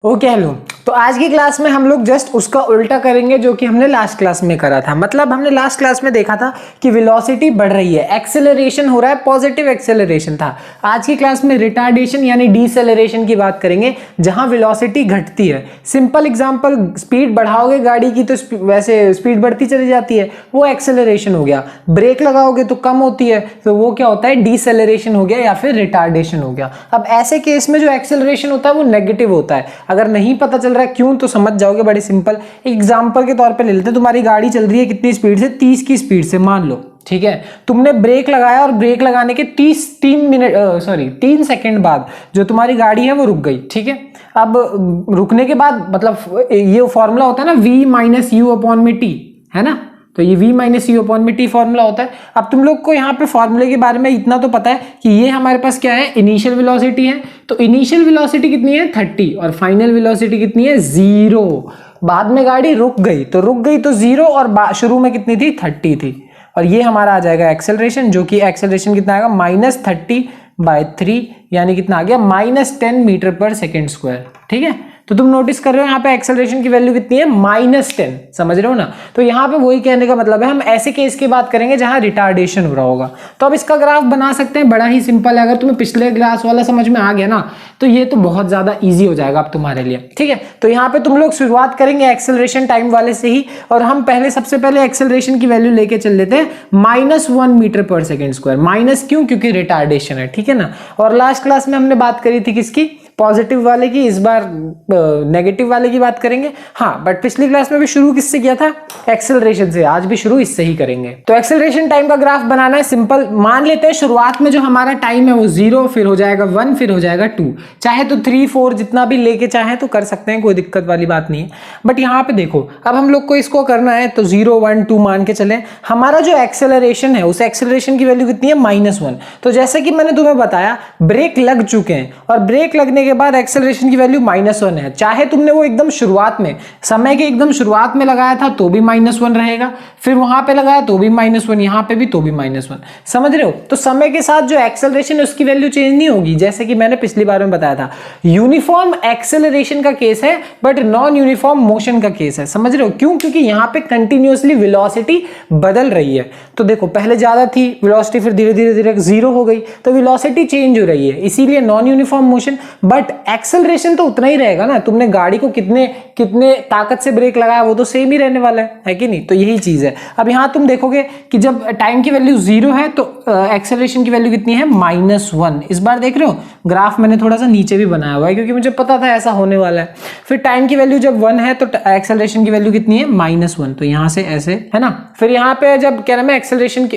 Okay hello. तो आज की क्लास में हम लोग जस्ट उसका उल्टा करेंगे जो कि हमने लास्ट क्लास में करा था। मतलब हमने लास्ट क्लास में देखा था कि वेलोसिटी बढ़ रही है, एक्सेलरेशन हो रहा है, पॉजिटिव एक्सेलरेशन था। आज की क्लास में रिटार्डेशन यानी डीसेलरेशन की बात करेंगे, जहां वेलोसिटी घटती है। सिंपल एग्जांपल, स्पीड बढ़ाओगे गाड़ी की तो वैसे स्पीड बढ़ती चली जाती है, वो एक्सेलरेशन हो गया। ब्रेक लगाओगे तो कम होती है, तो वो क्या होता है, डीसेलरेशन हो गया या फिर रिटार्डेशन हो गया। अब ऐसे केस में जो एक्सेलरेशन होता है वो नेगेटिव होता है। अगर नहीं पता चल रहा है क्यों तो समझ जाओगे, बड़े सिंपल एग्जांपल के तौर पे ले लेते हैं। तुम्हारी गाड़ी चल रही है कितनी स्पीड से, 30 की स्पीड से मान लो, ठीक है। तुमने ब्रेक लगाया और ब्रेक लगाने के 3 सेकंड बाद जो तुम्हारी गाड़ी है वो रुक गई, ठीक है। अब रुकने के बाद मतलब ये फॉर्मूला होता है ना, v माइनस यू अपॉन में टी, है ना। तो ये v माइनस यू अपॉन में टी फॉर्मूला होता है। अब तुम लोग को यहाँ पे फॉर्मूले के बारे में इतना तो पता है कि ये हमारे पास क्या है, इनिशियल वेलोसिटी है। तो इनिशियल वेलोसिटी कितनी है, 30, और फाइनल वेलोसिटी कितनी है, 0। बाद में गाड़ी रुक गई तो 0, और शुरू में कितनी थी, 30 थी। और ये हमारा आ जाएगा एक्सेलरेशन, जो कि एक्सेलरेशन कितना आएगा, -30/3, यानी कितना आ गया, -10 मीटर पर सेकेंड स्क्वायर, ठीक है। तो तुम नोटिस कर रहे हो यहाँ पे एक्सेलरेशन की वैल्यू कितनी है, -10, समझ रहे हो ना। तो यहाँ पे वही कहने का मतलब है, हम ऐसे केस की बात करेंगे जहां रिटार्डेशन हो रहा होगा। तो अब इसका ग्राफ बना सकते हैं, बड़ा ही सिंपल है। अगर तुम्हें पिछले क्लास वाला समझ में आ गया ना, तो ये तो बहुत ज्यादा ईजी हो जाएगा अब तुम्हारे लिए, ठीक है। तो यहाँ पे तुम लोग शुरुआत करेंगे एक्सेलरेशन टाइम वाले से ही, और हम सबसे पहले एक्सेलरेशन की वैल्यू लेके चल लेते हैं -1 मीटर पर सेकेंड स्क्वायर। माइनस क्यों, क्योंकि रिटार्डेशन है, ठीक है ना। और लास्ट क्लास में हमने बात करी थी किसकी, पॉजिटिव वाले की। इस बार नेगेटिव वाले की बात करेंगे। हाँ, बट पिछली क्लास में भी शुरू किससे किया था, एक्सेलरेशन से। आज भी शुरू इससे ही करेंगे। तो एक्सेलरेशन टाइम का ग्राफ बनाना है सिंपल। मान लेते हैं शुरुआत में जो हमारा टाइम है वो 0, फिर हो जाएगा 1, फिर हो जाएगा 2। चाहे तो 3, 4 जितना भी लेके चाहे तो कर सकते हैं, कोई दिक्कत वाली बात नहीं है। बट यहाँ पे देखो, अब हम लोग को इसको करना है तो 0, 1, 2 मान के चले। हमारा जो एक्सेलरेशन है उस एक्सेलरेशन की वैल्यू कितनी है, -1। तो जैसे कि मैंने तुम्हें बताया, ब्रेक लग चुके हैं, और ब्रेक लगने के बाद एक्सेलरेशन की वैल्यू -1 है। चाहे तुमने वो एकदम शुरुआत में, समय के एकदम शुरुआत में लगाया था तो भी -1 रहेगा, फिर वहां पे लगाया तो भी -1, यहां पे भी तो भी -1, समझ रहे हो। तो समय के साथ जो एक्सेलरेशन है उसकी वैल्यू चेंज नहीं होगी, जैसे कि मैंने पिछली बार में बताया था। यूनिफॉर्म एक्सेलरेशन का केस है, बट नॉन यूनिफॉर्म मोशन का केस है, समझ रहे हो। क्यों, क्योंकि यहां पे कंटिन्यूअसली वेलोसिटी बदल रही है। तो देखो, पहले ज्यादा थी वेलोसिटी, फिर धीरे धीरे 0 हो गई, तो वेलोसिटी चेंज हो रही है, इसीलिए non uniform motion. But acceleration तो उतना ही रहेगा ना, तुमने गाड़ी को कितने ताकत से ब्रेक लगाया वो तो सेम ही रहने वाला है कि नहीं। तो यही चीज है। अब यहां तुम देखोगे कि जब टाइम की वैल्यू 0 है तो एक्सेलरेशन की वैल्यू कितनी है, -1। इस बार देख रहे हो, ग्राफ मैंने थोड़ा सा नीचे भी बनाया हुआ है क्योंकि मुझे पता था ऐसा होने वाला है। फिर टाइम की वैल्यू जब 1 है तो एक्सेलरेशन की वैल्यू कितनी है, -1। तो यहां से ऐसे, है ना। फिर यहाँ पे जब क्या नाम है, एक्सेलरेशन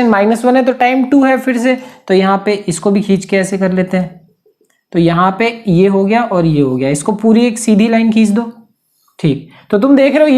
-1 है तो टाइम 2 है फिर से, तो यहाँ पे इसको भी खींच के ऐसे कर लेते हैं। तो यहां पे ये हो गया और ये हो गया, इसको पूरी एक सीधी लाइन खींच दो, ठीक। तो तुम देख रहे हो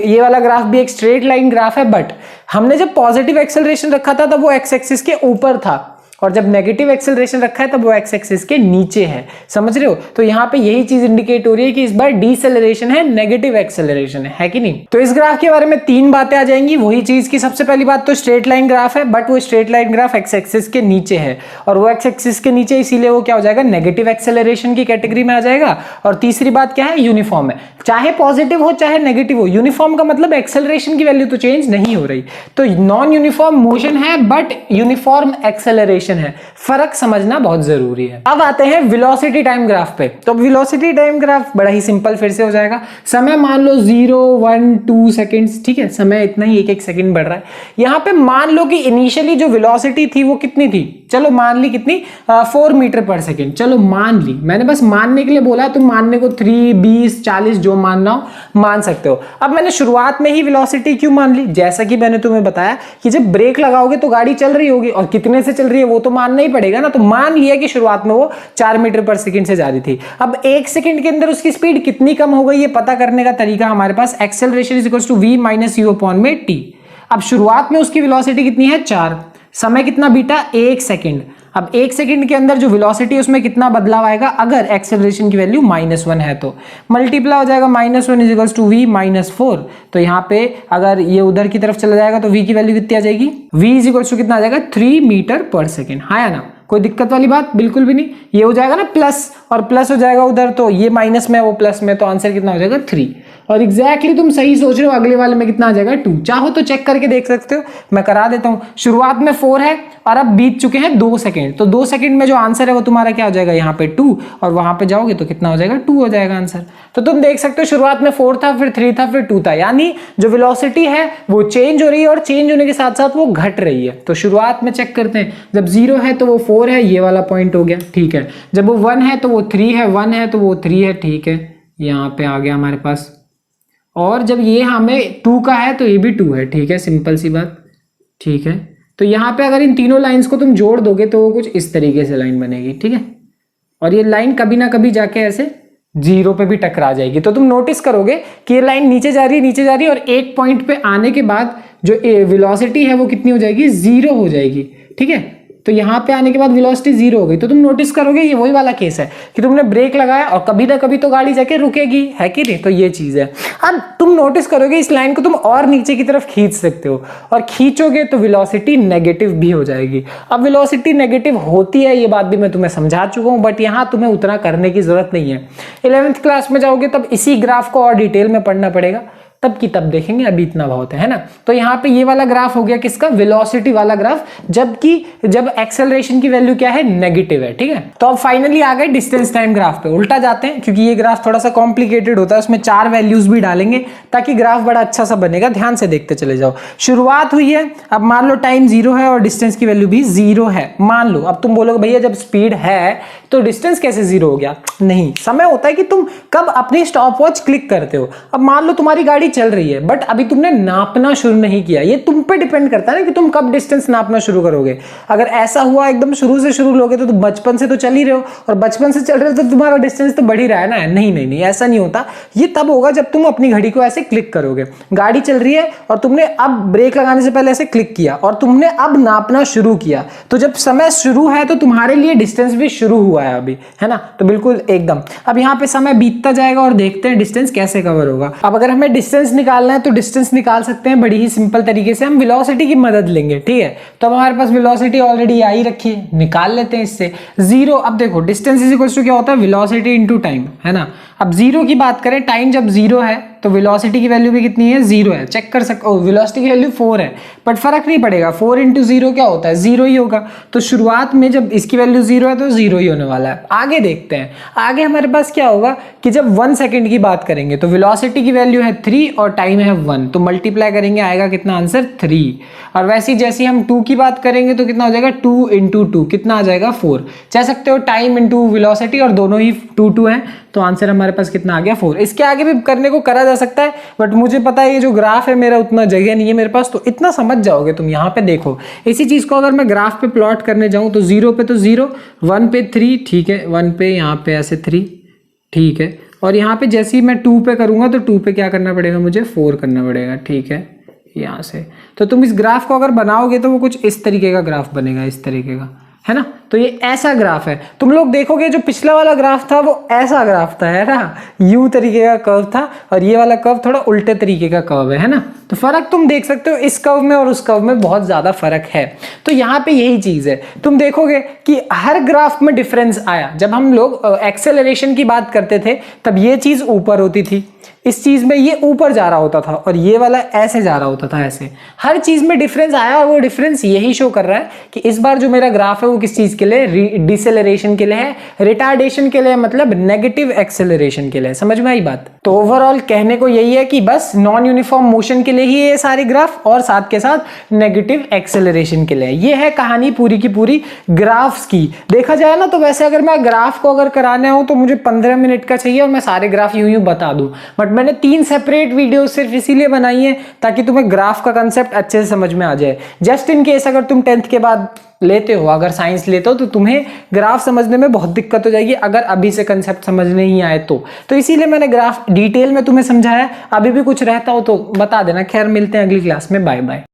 ये वाला ग्राफ भी एक स्ट्रेट लाइन ग्राफ है, बट हमने जब पॉजिटिव एक्सेलरेशन रखा था तब वो एक्स एक्सिस के ऊपर था, और जब नेगेटिव एक्सेलरेशन रखा है तब वो एक्स एक्सिस के नीचे है, समझ रहे हो। तो यहाँ पे यही चीज इंडिकेट हो रही है कि इस बार डीसेलरेशन है, नेगेटिव एक्सेलरेशन है कि नहीं। तो इस ग्राफ के बारे में 3 बातें आ जाएंगी वही चीज की। सबसे पहली बात तो स्ट्रेट लाइन ग्राफ है, बट वो straight line graph x axis के नीचे है, और वो एक्स एक्सिस के नीचे इसीलिए वो क्या हो जाएगा, नेगेटिव एक्सेलरेशन की कैटेगरी में आ जाएगा। और तीसरी बात क्या है, यूनिफॉर्म है, चाहे पॉजिटिव हो चाहे नेगेटिव हो। यूनिफॉर्म का मतलब एक्सेलरेशन की वैल्यू तो चेंज नहीं हो रही। तो नॉन यूनिफॉर्म मोशन है बट यूनिफॉर्म एक्सेलरेशन है, फर्क समझना बहुत जरूरी है। अब आते हैं वेलोसिटी टाइम ग्राफ पे। तो वेलोसिटी टाइम ग्राफ बड़ा ही सिंपल फिर से हो जाएगा। समय मान लो 0, 1, 2 सेकेंड्स, ठीक है। समय इतना ही, एक सेकंड बढ़ रहा है। यहां पे मान लो कि इनिशियली जो वेलोसिटी थी वो कितनी थी, चलो मान ली कितनी, 4 मीटर पर सेकेंड। चलो मान ली, मैंने बस मानने के लिए बोला, तुम मानने को 3, 20, 40 जो मानना हो मान सकते हो। अब मैंने शुरुआत में ही वेलोसिटी क्यों मान ली, जैसा कि मैंने तुम्हें बताया कि जब ब्रेक लगाओगे तो गाड़ी चल रही होगी, और कितने से चल रही है वो तो मानना ही पड़ेगा ना। तो मान लिया कि शुरुआत में वो 4 मीटर पर सेकंड से जा रही थी। अब 1 सेकंड के अंदर उसकी स्पीड कितनी कम हो गई, ये पता करने का तरीका हमारे पास acceleration is equal to v minus U upon में टी। अब शुरुआत में उसकी वेलोसिटी कितनी है, 4, समय कितना बीटा, 1 सेकंड। अब 1 सेकंड के अंदर जो वेलोसिटी है उसमें कितना बदलाव आएगा, अगर एक्सेलरेशन की वैल्यू -1 है तो मल्टीप्लाई हो जाएगा, -1 इज इक्वल्स टू v -4। तो यहाँ पे अगर ये उधर की तरफ चला जाएगा तो v की वैल्यू कितनी आ जाएगी, v इज इक्वल्स टू कितना आ जाएगा, 3 मीटर पर सेकेंड, हाँ या ना। कोई दिक्कत वाली बात बिल्कुल भी नहीं। ये हो जाएगा ना प्लस, और प्लस हो जाएगा उधर, तो ये माइनस में वो प्लस में, तो आंसर कितना हो जाएगा 3। और एग्जैक्टली तुम सही सोच रहे हो, अगले वाले में कितना आ जाएगा 2। चाहो तो चेक करके देख सकते हो, मैं करा देता हूं। शुरुआत में 4 है और अब बीत चुके हैं 2 सेकंड, तो 2 सेकंड में जो आंसर है वो तुम्हारा क्या हो जाएगा यहाँ पे 2, और वहां पे जाओगे तो कितना हो जाएगा 2 हो जाएगा आंसर। तो तुम देख सकते हो शुरुआत में 4 था, फिर 3 था, फिर 2 था, यानी जो वेलोसिटी है वो चेंज हो रही है और चेंज होने के साथ साथ वो घट रही है। तो शुरुआत में चेक करते हैं, जब 0 है तो वो 4 है, ये वाला पॉइंट हो गया, ठीक है। जब वो 1 है तो वो 3 है, 1 है तो वो 3 है, ठीक है, यहाँ पे आ गया हमारे पास। और जब ये हमें 2 का है तो ये भी 2 है, ठीक है, सिंपल सी बात, ठीक है। तो यहाँ पे अगर इन तीनों लाइंस को तुम जोड़ दोगे तो वो कुछ इस तरीके से लाइन बनेगी, ठीक है। और ये लाइन कभी ना कभी जाके ऐसे 0 पे भी टकरा जाएगी। तो तुम नोटिस करोगे कि ये लाइन नीचे जा रही है, नीचे जा रही है, और एक पॉइंट पे आने के बाद जो वेलोसिटी है वो कितनी हो जाएगी, 0 हो जाएगी, ठीक है। तो यहाँ पे आने के बाद वेलोसिटी 0 हो गई। तो तुम नोटिस करोगे ये वही वाला केस है कि तुमने ब्रेक लगाया और कभी ना कभी तो गाड़ी जाके रुकेगी, है कि नहीं। तो ये चीज है। अब तुम नोटिस करोगे इस लाइन को तुम और नीचे की तरफ खींच सकते हो, और खींचोगे तो वेलोसिटी नेगेटिव भी हो जाएगी। अब वेलोसिटी नेगेटिव होती है, ये बात भी मैं तुम्हें समझा चुका हूँ, बट यहाँ तुम्हें उतना करने की जरूरत नहीं है। 11th क्लास में जाओगे तब इसी ग्राफ को और डिटेल में पढ़ना पड़ेगा, तब की तब देखेंगे, अभी इतना बहुत है ना। तो यहाँ पे ये वाला ग्राफ हो गया किसका, वेलोसिटी वाला ग्राफ, जबकि जब एक्सेलरेशन की वैल्यू क्या है, नेगेटिव है, ठीक है। तो अब फाइनली आ गए डिस्टेंस टाइम ग्राफ पे। उल्टा जाते हैं क्योंकि ये ग्राफ थोड़ा सा कॉम्प्लिकेटेड होता है, उसमें 4 वैल्यूज भी डालेंगे ताकि ग्राफ बड़ा अच्छा सा बनेगा। ध्यान से देखते चले जाओ। शुरुआत हुई है, अब मान लो टाइम 0 है और डिस्टेंस की वैल्यू भी 0 है, मान लो। अब तुम बोलोगे भैया जब स्पीड है तो डिस्टेंस कैसे 0 हो गया। नहीं, समय होता है कि तुम कब अपनी स्टॉप वॉच क्लिक करते हो। अब मान लो तुम्हारी गाड़ी चल रही है बट अभी तुमने नापना शुरू नहीं किया, ये तुम पे डिपेंड करता है ना कि तुम कब डिस्टेंस नापना शुरू करोगे। अगर ऐसा हुआ एकदम शुरू से शुरू लोगे तो तुम बचपन से तो चल ही रहे हो, और बचपन से चल रहे हो तो तुम्हारा डिस्टेंस तो बढ़ ही रहा है ना। नहीं नहीं नहीं, ऐसा नहीं होता। ये तब होगा जब तुम अपनी घड़ी को ऐसे क्लिक करोगे। गाड़ी चल रही है और तुमने अब ब्रेक लगाने से पहले ऐसे क्लिक किया और तुमने अब नापना शुरू किया, तो जब समय शुरू है तो तुम्हारे लिए डिस्टेंस भी शुरू हुआ है अभी, है ना। तो बिल्कुल एकदम। अब यहाँ पे समय बीतता जाएगा और देखते हैं डिस्टेंस कैसे कवर होगा। अब अगर हमें डिस्टेंस निकालना है तो डिस्टेंस निकाल सकते हैं बड़ी ही सिंपल तरीके से, हम वेलोसिटी की मदद लेंगे, ठीक है। तो अब हमारे पास वेलोसिटी ऑलरेडी आई रखी है, निकाल लेते हैं इससे 0। अब देखो डिस्टेंस इज इक्वल टू क्या होता है, वेलोसिटी इनटू टाइम, है ना। अब 0 की बात करें, टाइम जब 0 है तो वेलोसिटी की वैल्यू भी कितनी है, 0 है। चेक कर सकते हो, वेलोसिटी की वैल्यू 4 है, बट फर्क नहीं पड़ेगा, 4 इंटू 0 क्या होता है, 0 ही होगा। तो शुरुआत में जब इसकी वैल्यू 0 है तो 0 ही होने वाला है। आगे देखते हैं, आगे हमारे पास क्या होगा कि जब 1 सेकंड की बात करेंगे तो वेलोसिटी की वैल्यू है 3 और टाइम है 1, तो मल्टीप्लाई करेंगे आएगा कितना आंसर 3। और वैसे जैसे हम 2 की बात करेंगे तो कितना हो जाएगा 2 इंटू 2 कितना आ जाएगा 4। चाह सकते हो टाइम इंटू वेलोसिटी, और दोनों ही 2 है, तो आंसर हमारे पास कितना आ गया 4। इसके आगे भी करने को करा जा सकता है, बट मुझे पता है ये जो ग्राफ है मेरा उतना जगह नहीं है मेरे पास, तो इतना समझ जाओगे तुम। यहाँ पे देखो इसी चीज को अगर मैं ग्राफ पे प्लॉट करने जाऊं तो 0 पे तो 0, 1 पे 3, ठीक है, 1 पे यहाँ पे ऐसे 3, ठीक है। और यहाँ पे जैसे ही मैं 2 पे करूंगा तो 2 पे क्या करना पड़ेगा, मुझे 4 करना पड़ेगा, ठीक है, यहाँ से। तो तुम इस ग्राफ को अगर बनाओगे तो वो कुछ इस तरीके का ग्राफ बनेगा, इस तरीके का, है ना। तो ये ऐसा ग्राफ है। तुम लोग देखोगे जो पिछला वाला ग्राफ था वो ऐसा ग्राफ था, है ना, यू तरीके का कर्व था, और ये वाला कर्व थोड़ा उल्टे तरीके का कर्व है ना। तो फर्क तुम देख सकते हो इस कर्व में और उस कर्व में बहुत ज्यादा फर्क है। तो यहाँ पे यही चीज है, तुम देखोगे कि हर ग्राफ में डिफरेंस आया। जब हम लोग एक्सेलरेशन की बात करते थे तब ये चीज ऊपर होती थी, इस चीज में ये ऊपर जा रहा होता था और ये वाला ऐसे जा रहा होता था, ऐसे। हर चीज में डिफरेंस आया, और वो डिफरेंस यही शो कर रहा है कि इस बार जो मेरा ग्राफ है वो किस चीज के लिए, डिसेलरेशन के लिए है, रिटार्डेशन के लिए, मतलब नेगेटिव एक्सेलरेशन के लिए। समझ में आई बात। तो ओवरऑल कहने को यही है कि बस नॉन यूनिफॉर्म मोशन के लिए ही ये सारे ग्राफ, और साथ के साथ नेगेटिव एक्सेलरेशन के लिए। ये है कहानी पूरी की पूरी ग्राफ्स की। देखा जाए ना तो वैसे अगर मैं ग्राफ को अगर कराना हो तो मुझे 15 मिनट का चाहिए और मैं सारे ग्राफ यूं यूं बता दूं, बट मैंने 3 सेपरेट वीडियो सिर्फ इसीलिए बनाई है ताकि तुम्हें ग्राफ का कंसेप्ट अच्छे से समझ में आ जाए। जस्ट इन केस अगर तुम 10th के बाद लेते हो, अगर साइंस लेते हो, तो तुम्हें ग्राफ समझने में बहुत दिक्कत हो जाएगी अगर अभी से कंसेप्ट समझ नहीं आए तो इसीलिए मैंने ग्राफ डिटेल में तुम्हें समझाया। अभी भी कुछ रहता हो तो बता देना। खैर मिलते हैं अगली क्लास में, बाय बाय।